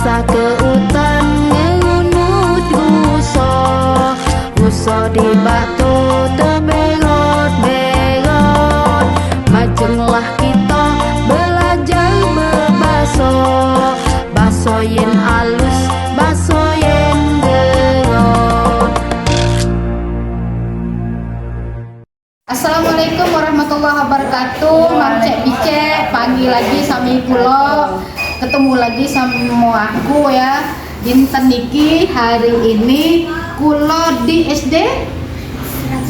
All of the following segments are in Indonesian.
Sa ke hutan ngunut guso di batu teberot-berot. Majenglah kita belajar berbaso, baso yen alus, baso yen gerot. Assalamualaikum warahmatullahi wabarakatuh. Mang Cek Bicek pagi lagi sami kula ketemu lagi sama aku ya. Dinten niki hari ini kula di SD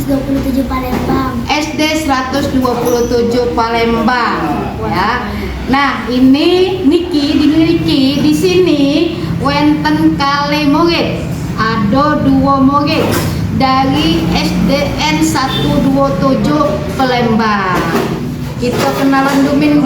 127 Palembang. SD 127 Palembang ya. Nah, ini niki di sini wenten kali murid. Ada 2 murid dari SDN 127 Palembang. Kita kenalan dulu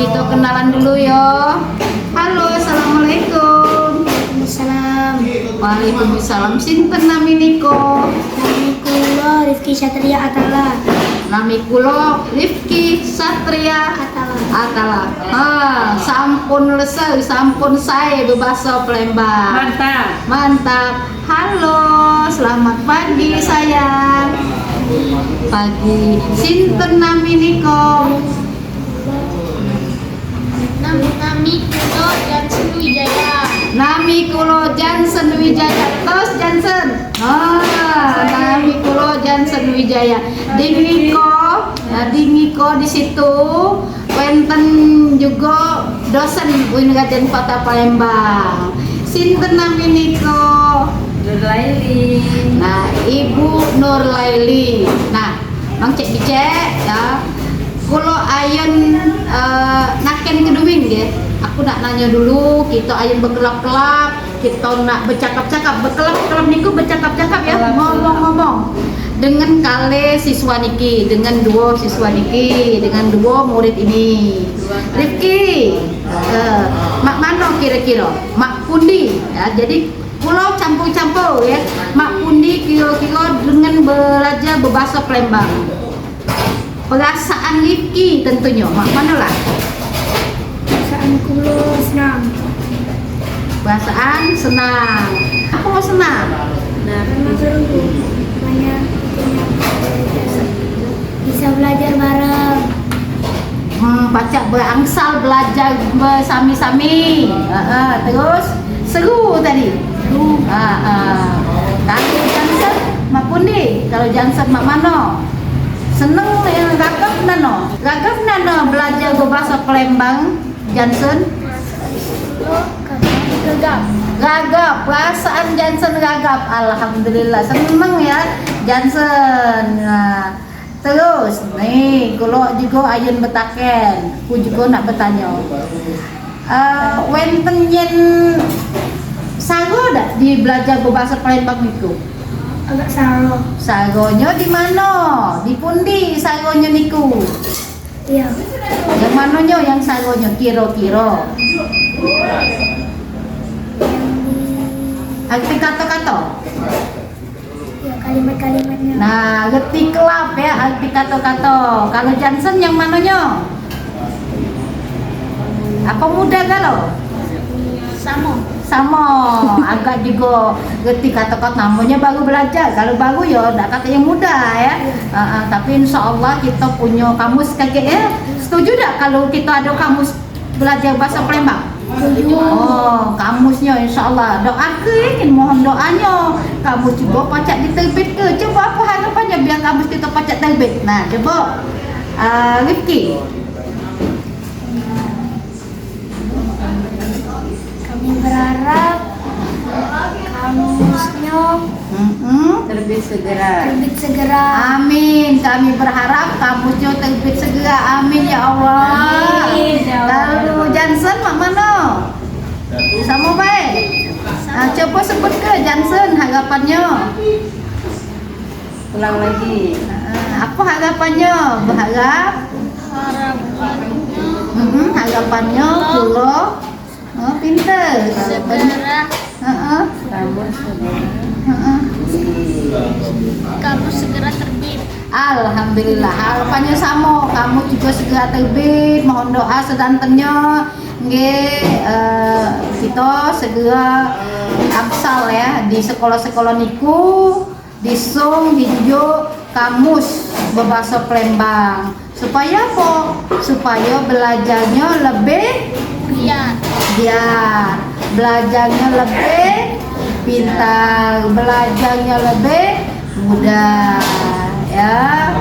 kita kenalan dulu ya. Halo, assalamualaikum. Waalaikumsalam. Waalaikumsalam. Sinten nami niko? Nami kula Rifki Satria Atala. Nami kula Rifki Satria Atala. Sampun lesel, sampun saya bebasa Palembang. Mantap. Halo, selamat pagi sayang. Pagi. Sinten nami niko? Nami kula Jansen Wijaya. Nami kulo Jansen Wijaya. Terus Jansen. Nami kulo Jansen Wijaya. Di Ngiko di situ wenten juga dosen Universitas Kota Palembang. Sinten nami niko? Nurlaili. Nah, Ibu Nurlaili. Nah, Mang Cek Bicek ya. Kulo ayun naken keduwin nggih. Aku nak nanya dulu, kita ayun berkelap-kelap, kita nak bercakap-cakap, berkelap-kelap niku bercakap-cakap ya, ngomong-ngomong. Dengan kali siswa niki, dengan 2 siswa niki, dengan 2 murid ini. Rifki, mak mano kira-kira? Mak pundi ya. Jadi pulau campur-campur ya. Mak pundi kira-kira dengan belajar berbahasa Palembang. Perasaan Rifki tentunya, mak mana lah? Perasaan kula senang. Perasaan senang. Apa mau senang? Karena seru. Banyak bisa belajar bareng. Baca berangsal belajar bersami-sami. Terus seru tadi. Seru. Kalau Jansen, mak pundi? Kalau Jansen mak mano? Seneng yang gagap nano belajar berbahasa Palembang. Jansen gagap, perasaan Jansen gagap. Alhamdulillah seneng ya Jansen. Nah, terus nih kalau juga ayun betaken, aku juga nak bertanya. Wenten yen sago dak di belajar berbahasa Palembang itu? Agak saru. Sagonyo di mana? Di pundi sagonyo niku? Iya. Yang manonyo yang sagonyo kira-kira? Arti kata-kata? Ya, kalimat-kalimatnya. Nah, ngerti kelap ya arti kata-kata. Kalau Jansen yang manonyo? Apa muda galau? Sama, agak juga ngerti kata-kata, namanya baru belajar. Kalau baru ya enggak kata yang muda ya. Tapi insya Allah kita punya kamus KGL. Setuju tak kalau kita ada kamus belajar bahasa Palembang? Setuju. Oh, kamusnya insya Allah. Doakan, mohon doanya. Kamus juga pacak diterbit ke? Coba apa harapannya biar kamus kita pacak terbit? Nah, coba Rifki. Kami berharap kamusnya Terbit segera. terbit segera. Amin. Kami berharap kamusnya terbit segera. Amin ya Allah. Amin, ya Allah. Lalu Jansen mak mana? Sama baik. Nah, coba sebut ke Jansen harapannya. Ulang lagi. Apa harapannya? Berharap? Harapannya kula pinter. Segera Kamu segera. kamu segera terbit. Alhamdulillah, harapannya sama, kamu juga segera terbit. Mohon doa sedantennya. Nggih, kita kita segera absal ya di sekolah-sekolah niku disung hijau kamus berbahasa Palembang supaya apa? Supaya belajarnya lebih biar belajarnya lebih pintar, belajarnya lebih mudah ya.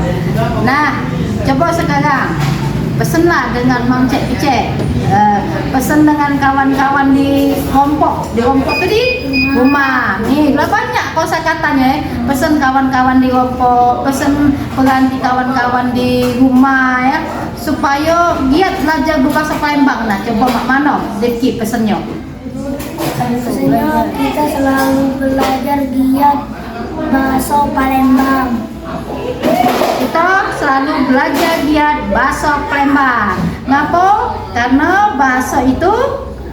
Nah, coba sekarang pesenlah dengan Mam Cek Pice, pesen dengan kawan-kawan di kelompok tadi rumah nih lah banyak kosakatanya ya. Pesen kawan-kawan di kelompok, pesen pengganti kawan-kawan di rumah ya, supaya giat belajar bahasa Palembang. Nah, coba Mak Mano Deki pesennya. Maksudnya kita selalu belajar giat bahasa Palembang. Kita selalu belajar giat bahasa Palembang. Ngapa? Karena bahasa itu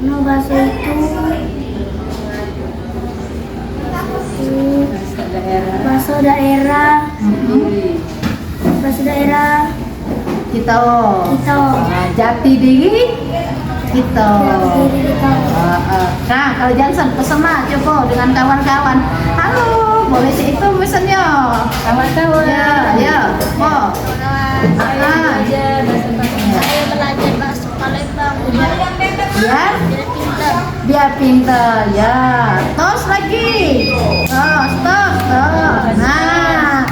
Bahasa bahasa daerah kita kita. jati diri kita. Diri kita. Nah, kalau Johnson pesen lah coba dengan kawan-kawan. Halo, boleh sih itu pesennya. Kawan-kawan. Ya, oh. Saya belajar bahasa Palembang Ya, biar pintar ya. Terus lagi. Terus. Nah,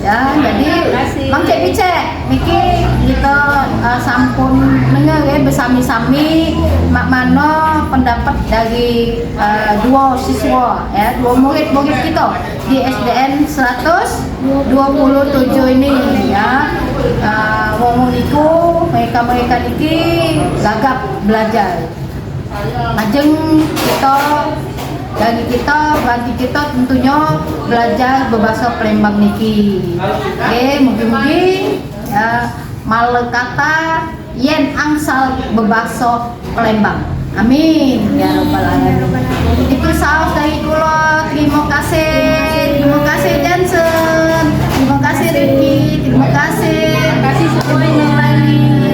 ya jadi Mang Cek Pice Miki kita sampun dengar ya bersami-sami Mak Mano pendapat dari dua siswa ya, dua murid-murid kita di SDN 127 ini ya. Ngomong itu mereka ini gagap belajar. Ajeng kita dari bagi kita tentunya belajar berbahasa Palembang niki. Oke, mugi-mugi ya malekata yen angsal berbahasa Palembang. Amin ya rabbal alamin. Itu saus dari kula. Terima kasih Johnson. Terima kasih Ricky. Terima kasih semuanya.